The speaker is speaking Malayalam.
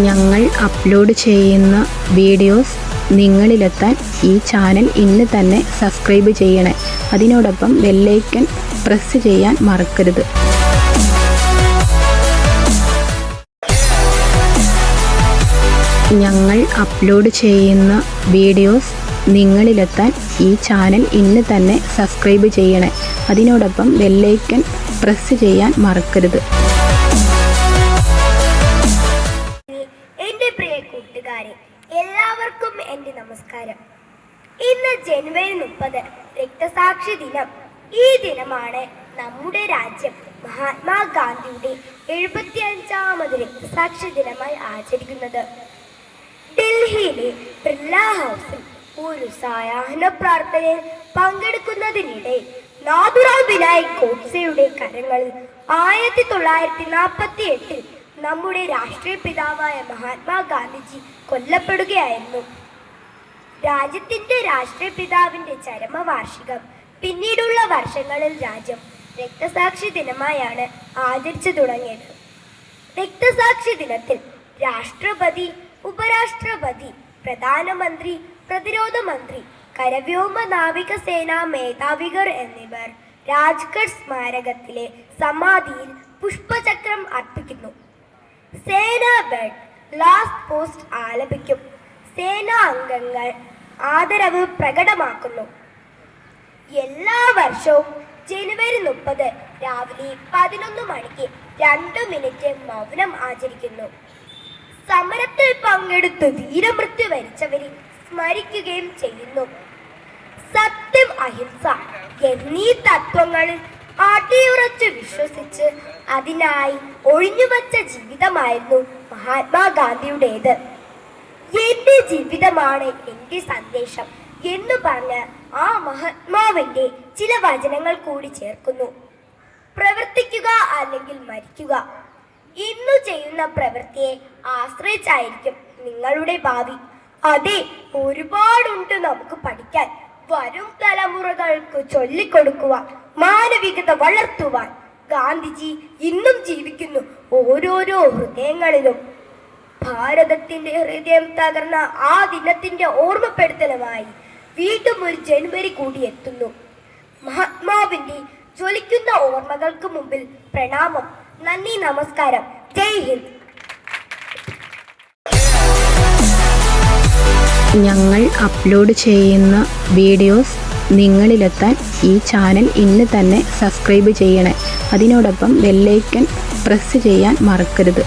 ഞങ്ങൾ അപ്ലോഡ് ചെയ്യുന്ന വീഡിയോസ് നിങ്ങളിലെത്താൻ ഈ ചാനൽ ഇന്ന് തന്നെ സബ്സ്ക്രൈബ് ചെയ്യണേ. അതിനോടൊപ്പം ബെല്ലൈക്കൺ പ്രസ് ചെയ്യാൻ മറക്കരുത്. ഞങ്ങൾ അപ്ലോഡ് ചെയ്യുന്ന വീഡിയോസ് നിങ്ങളിലെത്താൻ ഈ ചാനൽ ഇന്ന് തന്നെ സബ്സ്ക്രൈബ് ചെയ്യണേ. അതിനോടൊപ്പം ബെല്ലൈക്കൺ പ്രസ് ചെയ്യാൻ മറക്കരുത്. എൻ്റെ പ്രിയ കൂട്ടുകാരെ, എല്ലാവർക്കും എൻ്റെ നമസ്കാരം. ഇന്ന് ജനുവരി 30 രക്തസാക്ഷി ദിനം. ഈ ദിനമാണ് നമ്മുടെ രാജ്യം മഹാത്മാഗാന്ധിയുടെ 75ാമത് രക്തസാക്ഷി ദിനമായി ആചരിക്കുന്നത്. ഡൽഹിയിലെ ബിർള ഹൗസിൽ ഒരു സായാഹ്ന പ്രാർത്ഥനയിൽ പങ്കെടുക്കുന്നതിനിടെ നാഥുറാം വിനായക് ഗോഡ്സെയുടെ കരങ്ങളിൽ 1948 നമ്മുടെ രാഷ്ട്രീയ പിതാവായ മഹാത്മാഗാന്ധിജി കൊല്ലപ്പെടുകയായിരുന്നു. രാജ്യത്തിന്റെ രാഷ്ട്രീയ പിതാവിന്റെ ചരമവാർഷികം പിന്നീടുള്ള വർഷങ്ങളിൽ രാജ്യം രക്തസാക്ഷി ദിനമായാണ് ആചരിച്ചു തുടങ്ങിയത്. രക്തസാക്ഷി ദിനത്തിൽ രാഷ്ട്രപതി, ഉപരാഷ്ട്രപതി, പ്രധാനമന്ത്രി, പ്രതിരോധ മന്ത്രി, കരവ്യോമ നാവികസേനാ മേധാവികൾ എന്നിവർ രാജ്ഘട്ട് സ്മാരകത്തിലെ സമാധിയിൽ പുഷ്പചക്രം അർപ്പിക്കുന്നു. സേനാ ബെഡ് ലാസ്റ്റ് പോസ്റ്റ് ആലപിക്കും. സേനാ അംഗങ്ങൾ ആദരവ് പ്രകടമാക്കുന്നു. എല്ലാ വർഷവും ജനുവരി 30 രാവിലെ 11 മണിക്ക് 2 മിനിറ്റ് മൗനം ആചരിക്കുന്നു. സമരത്തിൽ പങ്കെടുത്ത് വീരമൃത്യു വരിച്ചവരെ സ്മരിക്കുകയും ചെയ്യുന്നു. സത്യം, അഹിംസ എന്നീ തത്വങ്ങളിൽ അടിയുറച്ച് വിശ്വസിച്ച് അതിനായി ഒഴിഞ്ഞുവച്ച ജീവിതമായിരുന്നു മഹാത്മാഗാന്ധിയുടേത്. എന്റെ ജീവിതമാണ് എന്റെ സന്ദേശം എന്ന് പറഞ്ഞ് ആ മഹാത്മാവിന്റെ ചില വചനങ്ങൾ കൂടി ചേർക്കുന്നു. പ്രവർത്തിക്കുക അല്ലെങ്കിൽ മരിക്കുക. ഇന്നു ചെയ്യുന്ന പ്രവൃത്തിയെ ആശ്രയിച്ചായിരിക്കും നിങ്ങളുടെ ഭാവി. അതെ, ഒരുപാടുണ്ട് നമുക്ക് പഠിക്കാൻ. വരും തലമുറകൾക്ക് ചൊല്ലിക്കൊടുക്കുവാൻ, മാനവികത വളർത്തുവാൻ ഗാന്ധിജി ഇന്നും ജീവിക്കുന്നു ഓരോരോ ഹൃദയങ്ങളിലും. ഭാരതത്തിന്റെ ഹൃദയം തകർന്ന ആ ദിനത്തിന്റെ ഓർമ്മപ്പെടുത്തലുമായി വീണ്ടും ഒരു ജനുവരി കൂടി എത്തുന്നു. മഹാത്മാവിന്റെ ജ്വലിക്കുന്ന ഓർമ്മകൾക്ക് മുമ്പിൽ പ്രണാമം. നന്ദി, നമസ്കാരം. ജയ് ഹിന്ദ്. ഞങ്ങൾ അപ്ലോഡ് ചെയ്യുന്ന വീഡിയോസ് നിങ്ങളിലെത്താൻ ഈ ചാനൽ ഇന്ന് തന്നെ സബ്സ്ക്രൈബ് ചെയ്യണേ. അതിനോടൊപ്പം ബെല്ലൈക്കൺ പ്രസ് ചെയ്യാൻ മറക്കരുത്.